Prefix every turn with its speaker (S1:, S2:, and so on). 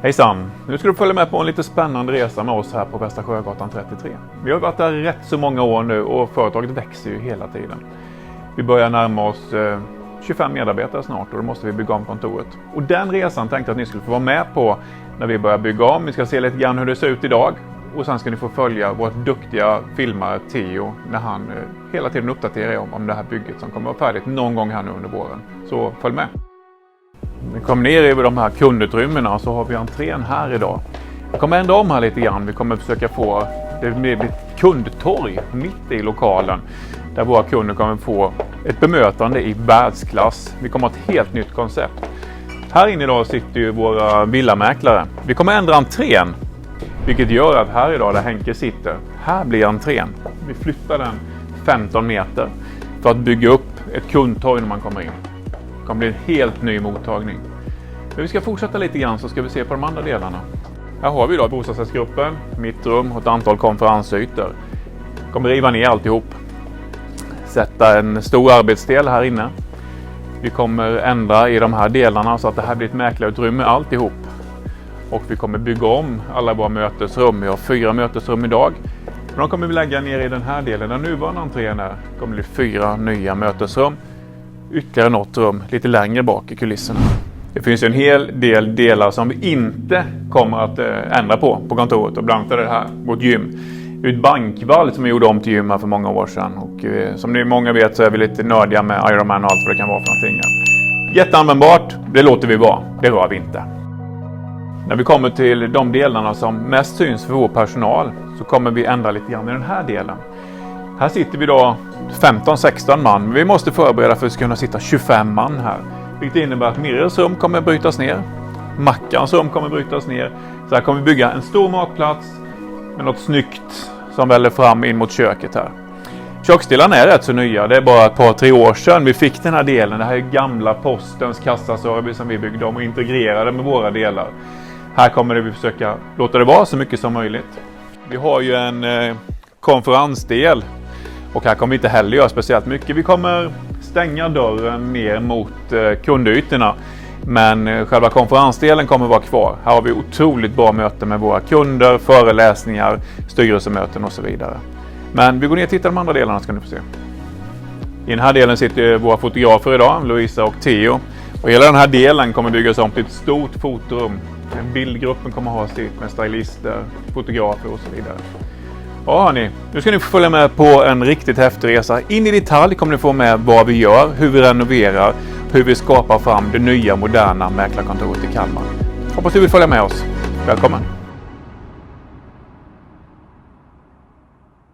S1: Hejsan! Nu ska du följa med på en lite spännande resa med oss här på Västra Sjögatan 33. Vi har varit där rätt så många år nu och företaget växer ju hela tiden. Vi börjar närma oss 25 medarbetare snart och då måste vi bygga om kontoret. Och den resan tänkte jag att ni skulle få vara med på när vi börjar bygga om. Vi ska se lite grann hur det ser ut idag och sen ska ni få följa vår duktiga filmare Theo när han hela tiden uppdaterar om det här bygget som kommer att vara färdigt någon gång här nu under våren. Så följ med! Vi kommer ner över de här kundutrymmena så har vi entrén här idag. Vi kommer ändra om här lite grann. Vi kommer försöka få ett kundtorg mitt i lokalen där våra kunder kommer få ett bemötande i världsklass. Vi kommer ha ett helt nytt koncept. Här inne idag sitter ju våra villamäklare. Vi kommer ändra entrén, vilket gör att här idag där Henke sitter, här blir entrén. Vi flyttar den 15 meter för att bygga upp ett kundtorg när man kommer in. Det kommer bli en helt ny mottagning. Men vi ska fortsätta lite grann så ska vi se på de andra delarna. Här har vi då bostadsrättsgruppen, mittrum och ett antal konferensytor. Vi kommer riva ner alltihop. Sätta en stor arbetsdel här inne. Vi kommer ändra i de här delarna så att det här blir ett mäklarutrymme alltihop. Och vi kommer bygga om alla våra mötesrum. Vi har 4 mötesrum idag. Men de kommer vi lägga ner i den här delen. Den nuvarande entrén är. Det kommer bli 4 nya mötesrum. Ytterligare något rum lite längre bak i kulisserna. Det finns en hel del delar som vi inte kommer att ändra på kontoret. Och bland annat är det här, vårt gym. Det är ett bankvalv som vi gjorde om till gym här för många år sedan. Och som ni många vet så är vi lite nördiga med Ironman och allt vad det kan vara för någonting. Jätteanvändbart, det låter vi vara. Det rör vi inte. När vi kommer till de delarna som mest syns för vår personal så kommer vi ändra lite grann i den här delen. Här sitter vi då 15-16 man. Vi måste förbereda för att kunna sitta 25 man här. Vilket innebär att Mirres rum kommer brytas ner. Mackans rum kommer brytas ner. Så här kommer vi bygga en stor matplats med något snyggt som väller fram in mot köket här. Köksdelarna är rätt så nya. Det är bara ett par 3 år sedan vi fick den här delen. Det här är gamla postens kassaservice som vi byggde om och integrerade med våra delar. Här kommer vi försöka låta det vara så mycket som möjligt. Vi har ju en konferensdel. Och här kommer vi inte heller göra speciellt mycket. Vi kommer stänga dörren ner mot kundytorna. Men själva konferensdelen kommer vara kvar. Här har vi otroligt bra möten med våra kunder, föreläsningar, styrelsemöten och så vidare. Men vi går ner och tittar på de andra delarna ska ni få se. I den här delen sitter våra fotografer idag, Louisa och Theo. Och hela den här delen kommer byggas om till ett stort fotorum. Bildgruppen kommer ha sitt med stylister, fotografer och så vidare. Ja hörni, nu ska ni få följa med på en riktigt häftig resa. In i detalj kommer ni få med vad vi gör, hur vi renoverar, hur vi skapar fram det nya moderna mäklarkontoret i Kalmar. Hoppas du vill följa med oss. Välkommen!